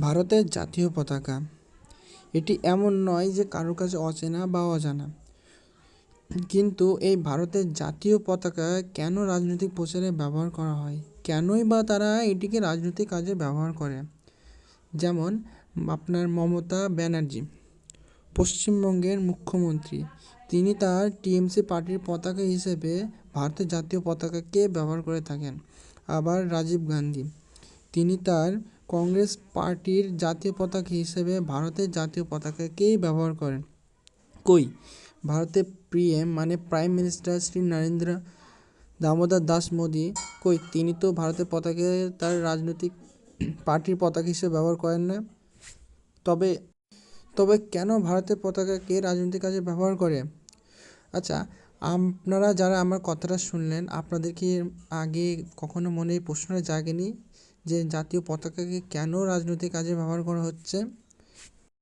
ভারতের জাতীয় পতাকা এটি এমন নয় যে কারোর কাছে অচেনা বা অজানা, কিন্তু এই ভারতের জাতীয় পতাকা কেন রাজনৈতিক প্রচারে ব্যবহার করা হয়, কেনই বা তারা এটিকে রাজনৈতিক কাজে ব্যবহার করে। যেমন আপনার মমতা ব্যানার্জি, পশ্চিমবঙ্গের মুখ্যমন্ত্রী, তিনি তার টিএমসি পার্টির পতাকা হিসেবে ভারতের জাতীয় পতাকাকে ব্যবহার করে থাকেন। আবার রাজীব গান্ধী, তিনি তার কংগ্রেস পার্টির জাতীয় পতাকা হিসেবে ভারতের জাতীয় পতাকাকেই ব্যবহার করেন। ভারতের পিএম মানে প্রাইম মিনিস্টার শ্রী নরেন্দ্র দামোদর দাস মোদি, তিনি তো ভারতের পতাকাকে তার রাজনৈতিক পার্টির পতাকা হিসেবে ব্যবহার করেন না। তবে তবে কেন ভারতের পতাকাকে রাজনৈতিক কাজে ব্যবহার করে? আচ্ছা, আপনারা যারা আমার কথাটা শুনলেন, আপনাদের কি আগে কখনো মনে এই প্রশ্নটা জাগেনি যে জাতীয় পতাকাকে কেন রাজনৈতিক কাজে ব্যবহার করা হচ্ছে?